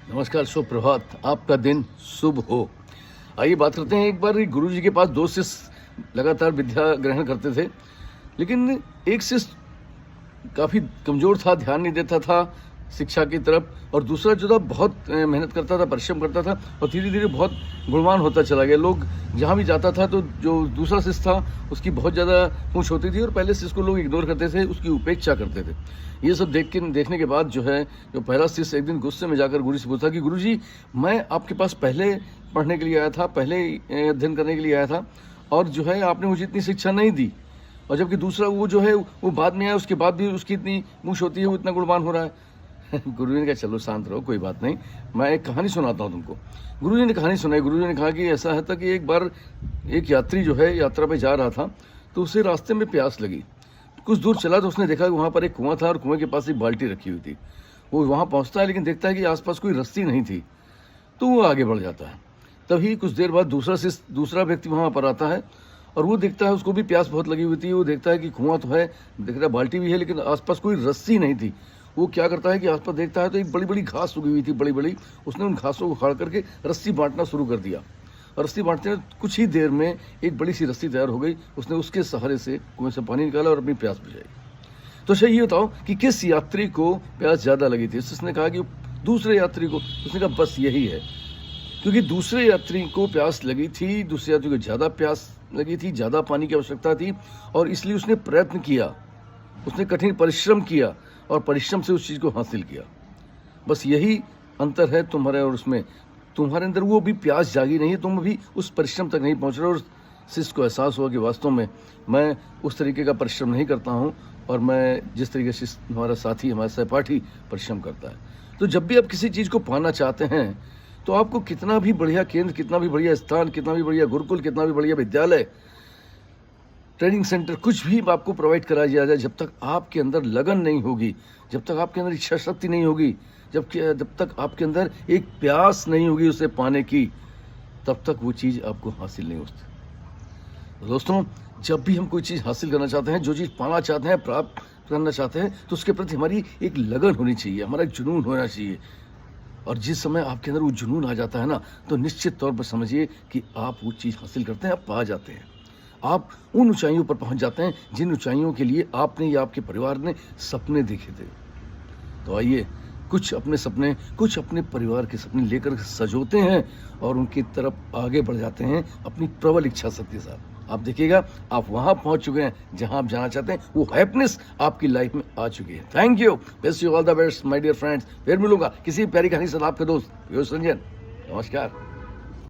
नमस्कार, सुप्रभात, आपका दिन शुभ हो। आइए बात करते हैं। एक बार गुरुजी के पास 2 शिष्य लगातार विद्या ग्रहण करते थे, लेकिन एक शिष्य काफ़ी कमज़ोर था, ध्यान नहीं देता था शिक्षा की तरफ, और दूसरा जो था बहुत मेहनत करता था, परिश्रम करता था और धीरे-धीरे बहुत गुणवान होता चला गया। लोग जहाँ भी जाता था तो जो दूसरा शिष्य था उसकी बहुत ज़्यादा पूछ होती थी और पहले शिष्य को लोग इग्नोर करते थे, उसकी उपेक्षा करते थे। ये सब देखने के बाद जो पहला शिष्य एक दिन गुस्से में जाकर गुरु से पूछा कि गुरुजी, मैं आपके पास पहले पढ़ने के लिए आया था, पहले अध्ययन करने के लिए आया था और जो है आपने मुझे इतनी शिक्षा नहीं दी, और जबकि दूसरा वो जो है वो बाद में आया, उसके बाद भी उसकी इतनी मूछ होती है, वो इतना गुणवान हो रहा है। गुरुजी ने कहा चलो शांत रहो, कोई बात नहीं, मैं एक कहानी सुनाता हूँ तुमको। गुरुजी ने कहानी सुनाई। गुरुजी ने कहा कि ऐसा है था कि एक बार एक यात्री जो है यात्रा पे जा रहा था, तो उसे रास्ते में प्यास लगी। कुछ दूर चला तो उसने देखा कि वहाँ पर एक कुआं था और कुएं के पास एक बाल्टी रखी हुई थी। वो वहाँ पहुँचता है लेकिन देखता है कि आसपास कोई रस्सी नहीं थी, तो वो आगे बढ़ जाता है। तभी कुछ देर बाद दूसरा व्यक्ति वहाँ पर आता है और वो देखता है, उसको भी प्यास बहुत लगी हुई थी। वो देखता है कि कुआं तो है, देख रहा है बाल्टी भी है, लेकिन आसपास कोई रस्सी नहीं थी। वो क्या करता है कि आसपास देखता है तो एक बड़ी बड़ी घास उगी हुई थी, बड़ी बड़ी। उसने उन घासों को उखाड़ करके रस्सी बांटना शुरू कर दिया और रस्सी बांटते में कुछ ही देर में एक बड़ी सी रस्सी तैयार हो गई। उसने उसके सहारे से कुएं से पानी निकाला और अपनी प्यास बुझाई। तो सही ये बताओ कि किस यात्री को प्यास ज़्यादा लगी थी? उसने कहा कि दूसरे यात्री को। उसने कहा बस यही है, क्योंकि दूसरे यात्री को प्यास लगी थी, दूसरे यात्री को ज़्यादा प्यास लगी थी, ज़्यादा पानी की आवश्यकता थी और इसलिए उसने प्रयत्न किया, उसने कठिन परिश्रम किया और परिश्रम से उस चीज़ को हासिल किया। बस यही अंतर है तुम्हारे और उसमें। तुम्हारे अंदर वो भी प्यास जागी नहीं है, तुम अभी उस परिश्रम तक नहीं पहुंच रहे। और शिष्य को एहसास हुआ कि वास्तव में मैं उस तरीके का परिश्रम नहीं करता हूं और मैं जिस तरीके से हमारा साथी, हमारा सहपाठी परिश्रम करता है। तो जब भी आप किसी चीज़ को पाना चाहते हैं तो आपको कितना भी बढ़िया केंद्र, कितना भी बढ़िया स्थान, कितना भी बढ़िया गुरुकुल, कितना भी बढ़िया विद्यालय, ट्रेनिंग सेंटर, कुछ भी आपको प्रोवाइड करा दिया जाए, जब तक आपके अंदर लगन नहीं होगी, जब तक आपके अंदर इच्छा शक्ति नहीं होगी, जब तक आपके अंदर एक प्यास नहीं होगी उसे पाने की, तब तक वो चीज़ आपको हासिल नहीं होती। दोस्तों, जब भी हम कोई चीज़ हासिल करना चाहते हैं, जो चीज़ पाना चाहते हैं, प्राप्त करना चाहते हैं, तो उसके प्रति हमारी एक लगन होनी चाहिए, हमारा एक जुनून होना चाहिए। और जिस समय आपके अंदर वो जुनून आ जाता है ना, तो निश्चित तौर पर समझिए कि आप वो चीज़ हासिल करते हैं, आप पा जाते हैं, आप उन ऊंचाइयों पर पहुंच जाते हैं जिन ऊंचाइयों के लिए आपने या आपके परिवार ने सपने देखे थे। तो आइए कुछ अपने सपने, कुछ अपने परिवार के सपने लेकर सजोते हैं और उनकी तरफ आगे बढ़ जाते हैं अपनी प्रबल इच्छा शक्ति के साथ। आप देखिएगा, आप वहां पहुंच चुके हैं जहां आप जाना चाहते हैं, वो हैप्पीनेस आपकी लाइफ में आ चुकी है। Thank you, best you all the best my dear friends. फिर मिलूंगा किसी प्यारी कहानी से। आपका दोस्त पीयूष रंजन। नमस्कार।